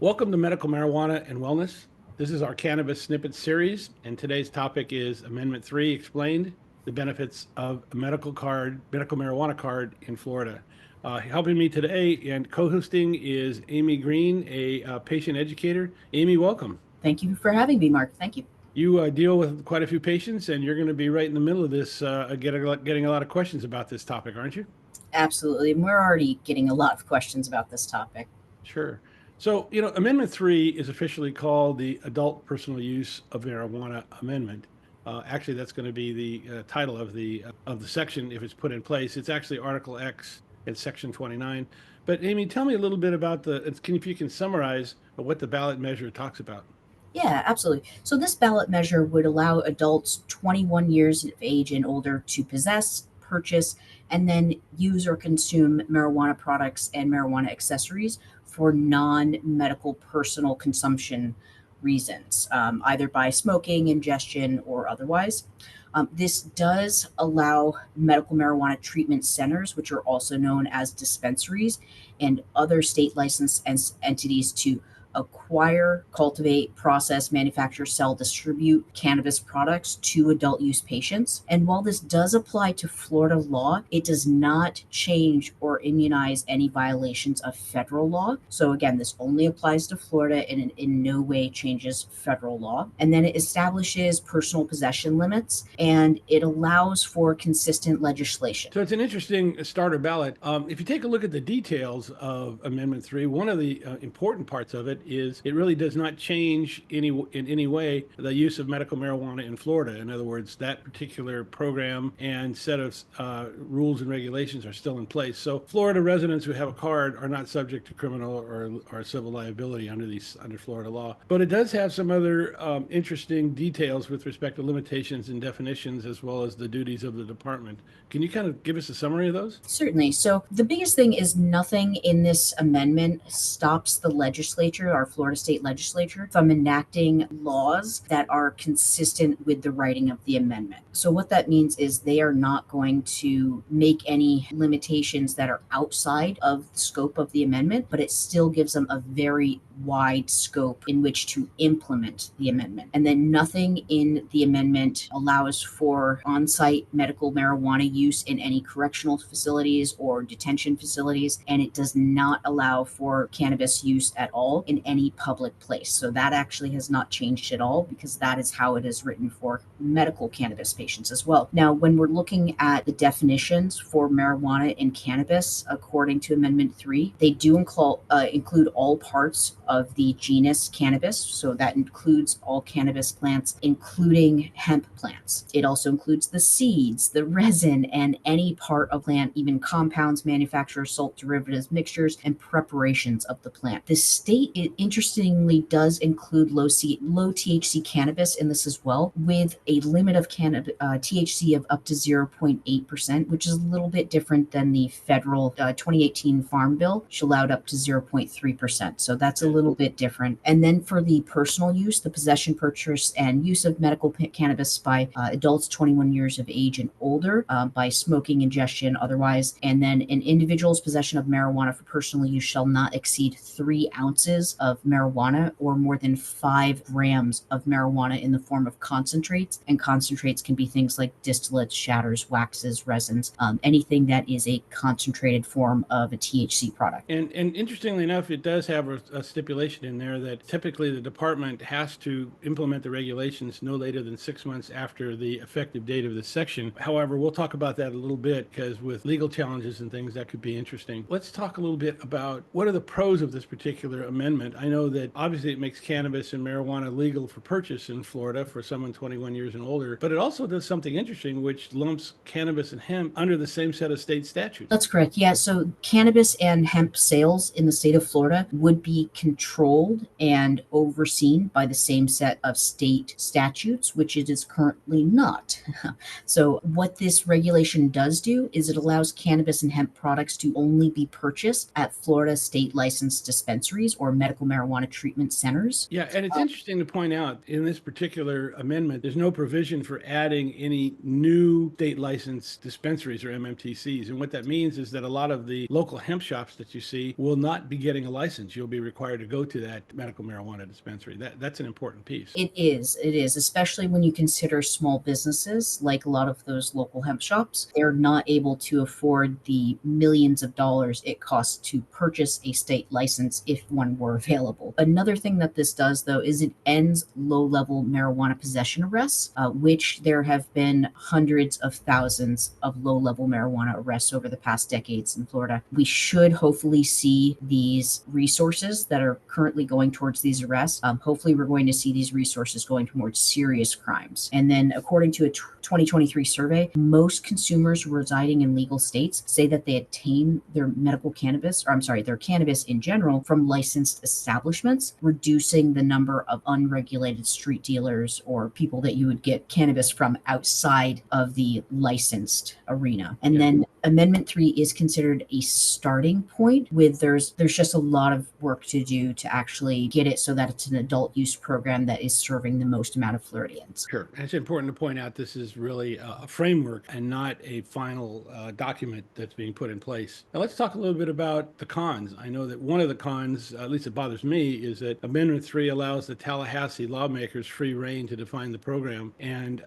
Welcome to Medical Marijuana and Wellness. This is our Cannabis Snippet series, and today's topic is Amendment 3 Explained, the benefits of a medical marijuana card in Florida. Helping me today and co-hosting is Amy Green, a patient educator. Amy, welcome. Thank you for having me, Mark. Thank you. You deal with quite a few patients, and you're going to be right in the middle of this, getting a lot of questions about this topic, aren't you? Absolutely. And we're already getting a lot of questions about this topic. Sure. So, Amendment 3 is officially called the Adult Personal Use of Marijuana Amendment. Actually, that's going to be the title of the section if it's put in place. It's actually Article X in Section 29. But Amy, tell me a little bit about if you can summarize what the ballot measure talks about. Yeah, absolutely. So, this ballot measure would allow adults 21 years of age and older to possess, purchase, and then use or consume marijuana products and marijuana accessories for non medical personal consumption reasons, either by smoking, ingestion, or otherwise. This does allow medical marijuana treatment centers, which are also known as dispensaries, and other state licensed entities to acquire, cultivate, process, manufacture, sell, distribute cannabis products to adult use patients. And while this does apply to Florida law, it does not change or immunize any violations of federal law. So again, this only applies to Florida and in no way changes federal law. And then it establishes personal possession limits and it allows for consistent legislation. So it's an interesting starter ballot. If you take a look at the details of Amendment 3, one of the important parts of it is it really does not change in any way the use of medical marijuana in Florida. In other words, that particular program and set of rules and regulations are still in place. So Florida residents who have a card are not subject to criminal or civil liability under Florida law. But it does have some other interesting details with respect to limitations and definitions as well as the duties of the department. Can you kind of give us a summary of those? Certainly. So the biggest thing is nothing in this amendment stops the legislature, our Florida state legislature, from enacting laws that are consistent with the writing of the amendment. So what that means is they are not going to make any limitations that are outside of the scope of the amendment, but it still gives them a very wide scope in which to implement the amendment. And then nothing in the amendment allows for on-site medical marijuana use in any correctional facilities or detention facilities, and it does not allow for cannabis use at all in any public place. So that actually has not changed at all because that is how it is written for medical cannabis patients as well. Now, when we're looking at the definitions for marijuana and cannabis, according to Amendment 3, they do include all parts of the genus cannabis. So that includes all cannabis plants, including hemp plants. It also includes the seeds, the resin, and any part of plant, even compounds, manufacturers, salt derivatives, mixtures, and preparations of the plant. The state, it interestingly does include low THC cannabis in this as well, with a limit of THC of up to 0.8%, which is a little bit different than the federal 2018 Farm Bill, which allowed up to 0.3%. So that's a little bit different. And then for the personal use, the possession, purchase, and use of medical cannabis by adults 21 years of age and older, by smoking, ingestion, otherwise. And then an individual's possession of marijuana for personal use shall not exceed 3 ounces of marijuana or more than 5 grams of marijuana in the form of concentrates. And concentrates can be things like distillates, shatters, waxes, resins, anything that is a concentrated form of a THC product. And interestingly enough, it does have a stipulation in there that typically the department has to implement the regulations no later than 6 months after the effective date of this section. However, we'll talk about that a little bit because with legal challenges and things, that could be interesting. Let's talk a little bit about what are the pros of this particular amendment. I know that obviously it makes cannabis and marijuana legal for purchase in Florida for someone 21 years and older, but it also does something interesting, which lumps cannabis and hemp under the same set of state statutes. That's correct. Yeah. So cannabis and hemp sales in the state of Florida would be controlled and overseen by the same set of state statutes, which it is currently not. So what this regulation does do is it allows cannabis and hemp products to only be purchased at Florida state licensed dispensaries or medical medical marijuana treatment centers. Yeah, and it's interesting to point out in this particular amendment, there's no provision for adding any new state licensed dispensaries or MMTCs. And what that means is that a lot of the local hemp shops that you see will not be getting a license. You'll be required to go to that medical marijuana dispensary. That's an important piece. It is, especially when you consider small businesses like a lot of those local hemp shops. They're not able to afford the millions of dollars it costs to purchase a state license if one were available. Another thing that this does, though, is it ends low-level marijuana possession arrests, which there have been hundreds of thousands of low-level marijuana arrests over the past decades in Florida. We should hopefully see these resources that are currently going towards these arrests. Hopefully, we're going to see these resources going towards serious crimes. And then, according to a 2023 survey, most consumers residing in legal states say that they obtain their medical cannabis, or I'm sorry, their cannabis in general, from licensed establishments, reducing the number of unregulated street dealers or people that you would get cannabis from outside of the licensed arena. And then Amendment 3 is considered a starting point with there's just a lot of work to do to actually get it so that it's an adult use program that is serving the most amount of Floridians. Sure. And it's important to point out this is really a framework and not a final document that's being put in place. Now let's talk a little bit about the cons. I know that one of the cons, at least it bothers me, is that Amendment 3 allows the Tallahassee lawmakers free rein to define the program. And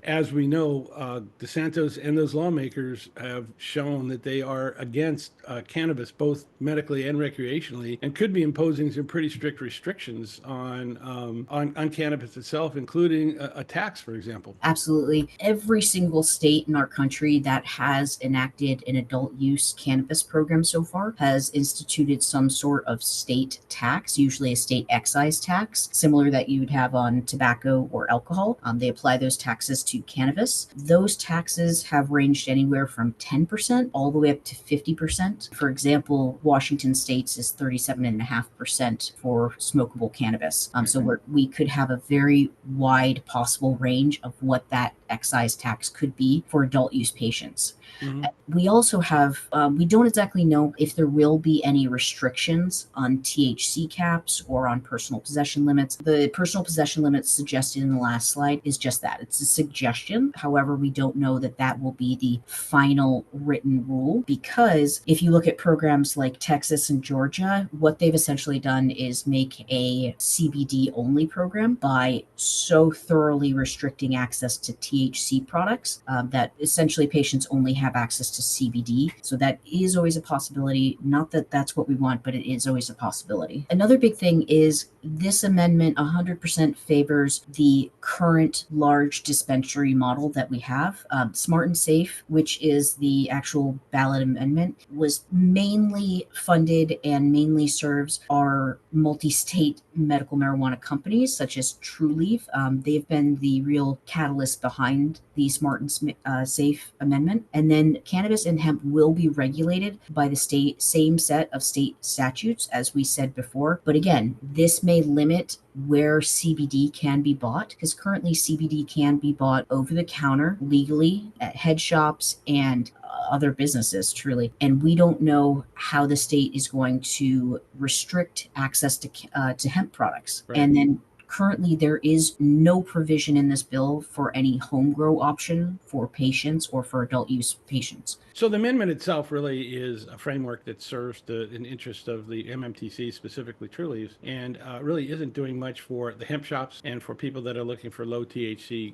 as we know, DeSantis and those lawmakers have shown that they are against cannabis, both medically and recreationally, and could be imposing some pretty strict restrictions on cannabis itself, including a tax, for example. Absolutely. Every single state in our country that has enacted an adult use cannabis program so far has instituted some sort of state tax, usually a state excise tax, similar that you would have on tobacco or alcohol. They apply those taxes to cannabis. Those taxes have ranged anywhere from 10% all the way up to 50%. For example, Washington State's is 37.5% for smokable cannabis. So we could have a very wide possible range of what that excise tax could be for adult use patients. Mm-hmm. We also have, we don't exactly know if there will be any restrictions on THC caps or on personal possession limits. The personal possession limits suggested in the last slide is just that. It's a suggestion. However, we don't know that that will be the final written rule, because if you look at programs like Texas and Georgia, what they've essentially done is make a CBD only program by so thoroughly restricting access to THC products that essentially patients only have access to CBD. So that is always a possibility. Not that that's what we want, but it is always a possibility. Another big thing is this amendment 100% favors the current large dispensary model that we have. Smart and Safe, which is the actual ballot amendment, was mainly funded and mainly serves our multi-state medical marijuana companies such as Trulieve. They've been the real catalyst behind the Smart and Safe amendment. And then cannabis and hemp will be regulated by the same set of state statutes as we said before. But again, this may limit where CBD can be bought, because currently CBD can be bought over the counter legally at head shops and other businesses, truly. And we don't know how the state is going to restrict access to hemp products. Right. And then currently, there is no provision in this bill for any home grow option for patients or for adult use patients. So the amendment itself really is a framework that serves the interest of the MMTC, specifically Trulieve, and really isn't doing much for the hemp shops and for people that are looking for low THC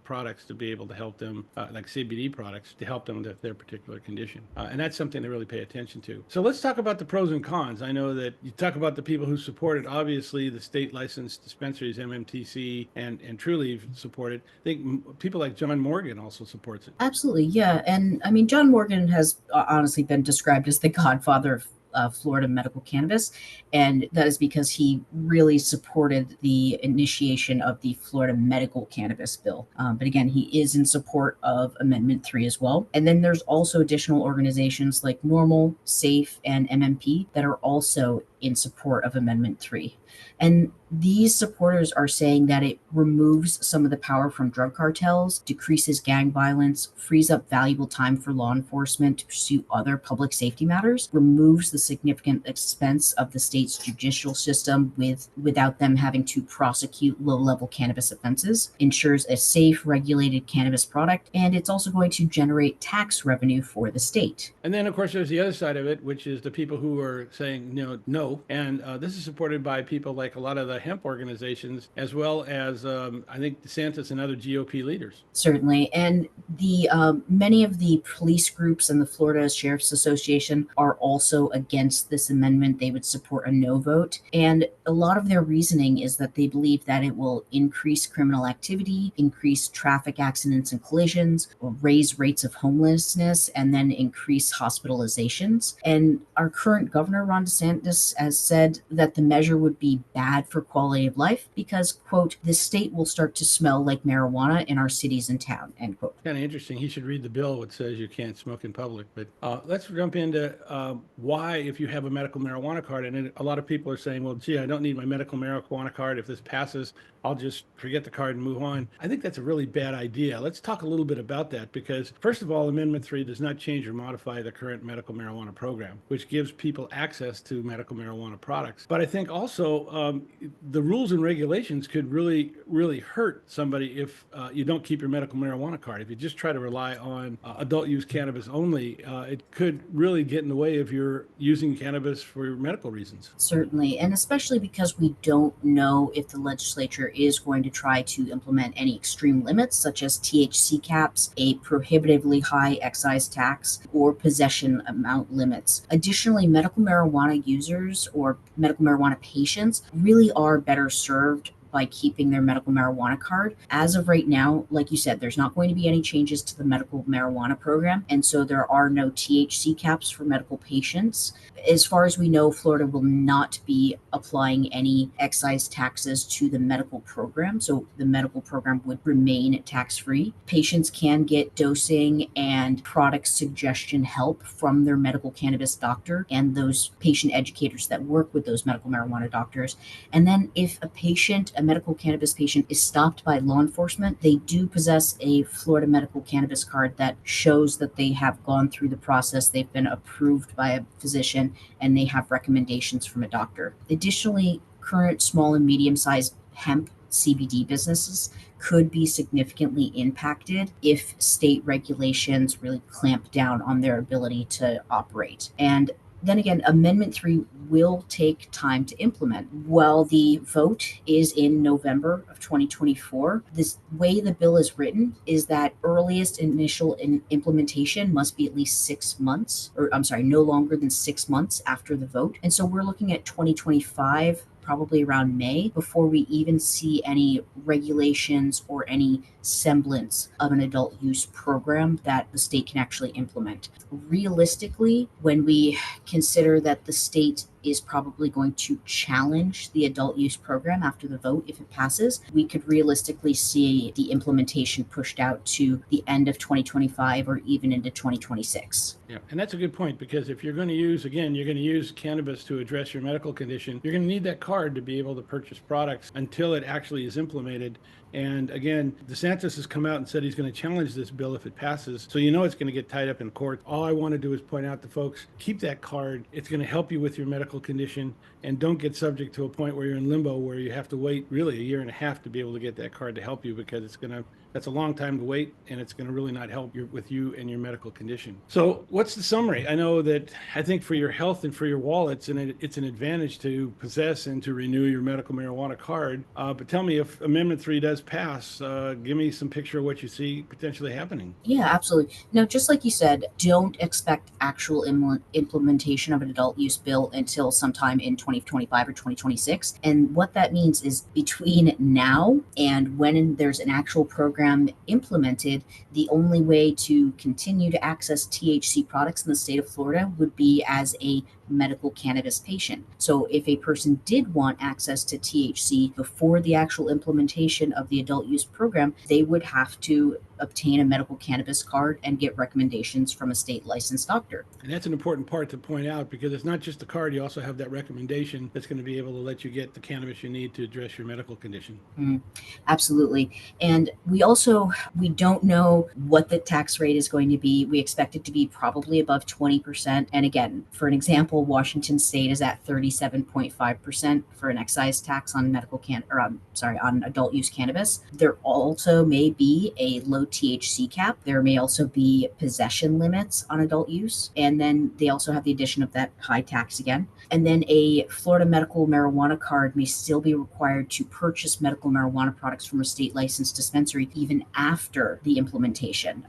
products to be able to help them, like CBD products, to help them with their particular condition. And that's something to really pay attention to. So let's talk about the pros and cons. I know that you talk about the people who support it. Obviously, the state licensed dispensaries, MMTC, and Trulieve support it. I think people like John Morgan also supports it. Absolutely, yeah. And I mean, John Morgan has honestly been described as the godfather of Florida medical cannabis, and that is because he really supported the initiation of the Florida medical cannabis bill. But again, he is in support of Amendment 3 as well. And then there's also additional organizations like Normal, Safe, and MMP that are also in support of Amendment 3. And these supporters are saying that it removes some of the power from drug cartels, decreases gang violence, frees up valuable time for law enforcement to pursue other public safety matters, removes the significant expense of the state's judicial system without them having to prosecute low-level cannabis offenses, ensures a safe, regulated cannabis product, and it's also going to generate tax revenue for the state. And then, of course, there's the other side of it, which is the people who are saying no. And this is supported by people like a lot of the hemp organizations, as well as I think DeSantis and other GOP leaders. Certainly, and the many of the police groups and the Florida Sheriff's Association are also against this amendment. They would support a no vote, and a lot of their reasoning is that they believe that it will increase criminal activity, increase traffic accidents and collisions, raise rates of homelessness, and then increase hospitalizations. And our current governor, Ron DeSantis, has said that the measure would be bad for quality of life because, quote, the state will start to smell like marijuana in our cities and town, end quote. Kind of interesting. He should read the bill that says you can't smoke in public. But let's jump into why, if you have a medical marijuana card, and a lot of people are saying, well, gee, I don't need my medical marijuana card. If this passes, I'll just forget the card and move on. I think that's a really bad idea. Let's talk a little bit about that because, first of all, Amendment 3 does not change or modify the current medical marijuana program, which gives people access to medical marijuana products. But I think also the rules and regulations could really, really hurt somebody if you don't keep your medical marijuana card. If you just try to rely on adult use cannabis only, it could really get in the way if you're using cannabis for medical reasons. Certainly, and especially because we don't know if the legislature is going to try to implement any extreme limits, such as THC caps, a prohibitively high excise tax, or possession amount limits. Additionally, medical marijuana users or medical marijuana patients really are better served by keeping their medical marijuana card. As of right now, like you said, there's not going to be any changes to the medical marijuana program, and so there are no THC caps for medical patients. As far as we know, Florida will not be applying any excise taxes to the medical program, so the medical program would remain tax-free. Patients can get dosing and product suggestion help from their medical cannabis doctor and those patient educators that work with those medical marijuana doctors. And then if a medical cannabis patient is stopped by law enforcement, they do possess a Florida medical cannabis card that shows that they have gone through the process, they've been approved by a physician, and they have recommendations from a doctor. Additionally, current small and medium-sized hemp CBD businesses could be significantly impacted if state regulations really clamp down on their ability to operate. And then again, Amendment 3 will take time to implement. While the vote is in November of 2024, this way the bill is written is that earliest initial implementation must be at least 6 months, or I'm sorry, no longer than 6 months after the vote. And so we're looking at 2025, probably around May, before we even see any regulations or any semblance of an adult use program that the state can actually implement. Realistically, when we consider that the state is probably going to challenge the adult use program after the vote if it passes, we could realistically see the implementation pushed out to the end of 2025 or even into 2026. Yeah, and that's a good point because if you're going to use cannabis to address your medical condition, you're going to need that card to be able to purchase products until it actually is implemented. And again, DeSantis has come out and said he's going to challenge this bill if it passes. So it's going to get tied up in court. All I want to do is point out to folks, keep that card. It's going to help you with your medical condition, and don't get subject to a point where you're in limbo where you have to wait really a year and a half to be able to get that card to help you, because that's a long time to wait, and it's going to really not help with you and your medical condition. So what's the summary? I think for your health and for your wallets, and it's an advantage to possess and to renew your medical marijuana card. But tell me, if Amendment 3 does pass, give me some picture of what you see potentially happening. Yeah, absolutely. Now, just like you said, don't expect actual implementation of an adult use bill until sometime in 2025 or 2026. And what that means is between now and when there's an actual program implemented, the only way to continue to access THC products in the state of Florida would be as a medical cannabis patient. So if a person did want access to THC before the actual implementation of the adult use program, they would have to obtain a medical cannabis card and get recommendations from a state licensed doctor. And that's an important part to point out, because it's not just the card, you also have that recommendation that's going to be able to let you get the cannabis you need to address your medical condition. Absolutely. And we don't know what the tax rate is going to be. We expect it to be probably above 20%. And again, for an example, Washington State is at 37.5% for an excise tax on on adult use cannabis. There also may be a low THC cap. There may also be possession limits on adult use. And then they also have the addition of that high tax again. And then a Florida medical marijuana card may still be required to purchase medical marijuana products from a state licensed dispensary even after the implementation.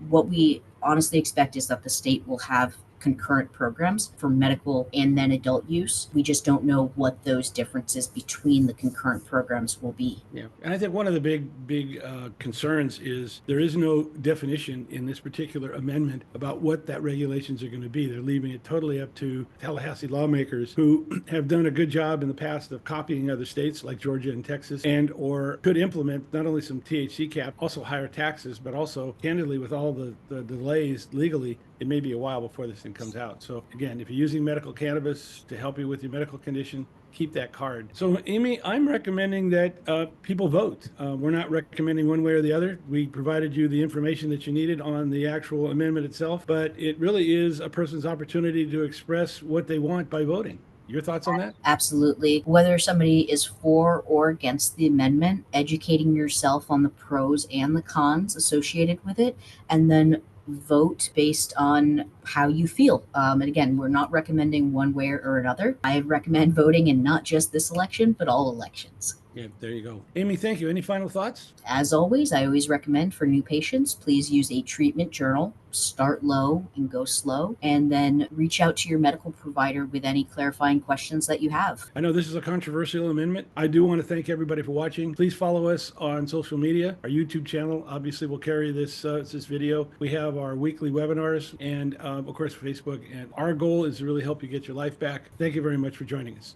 What we honestly expect is that the state will have concurrent programs for medical and then adult use. We just don't know what those differences between the concurrent programs will be. Yeah, and I think one of the big concerns is there is no definition in this particular amendment about what that regulations are going to be. They're leaving it totally up to Tallahassee lawmakers, who have done a good job in the past of copying other states like Georgia and Texas, and or could implement not only some THC cap, also higher taxes, but also, candidly, with all the delays legally, it may be a while before this thing comes out. So again, if you're using medical cannabis to help you with your medical condition, keep that card. So Amy, I'm recommending that people vote. We're not recommending one way or the other. We provided you the information that you needed on the actual amendment itself, but it really is a person's opportunity to express what they want by voting. Your thoughts on that? Absolutely. Whether somebody is for or against the amendment, educating yourself on the pros and the cons associated with it, and then vote based on how you feel. And again, we're not recommending one way or another. I recommend voting in not just this election, but all elections. Yeah, there you go. Amy, thank you. Any final thoughts? As always, I always recommend for new patients, please use a treatment journal. Start low and go slow, and then reach out to your medical provider with any clarifying questions that you have. I know this is a controversial amendment. I do want to thank everybody for watching. Please follow us on social media. Our YouTube channel obviously will carry this video. We have our weekly webinars, and of course Facebook. And our goal is to really help you get your life back. Thank you very much for joining us.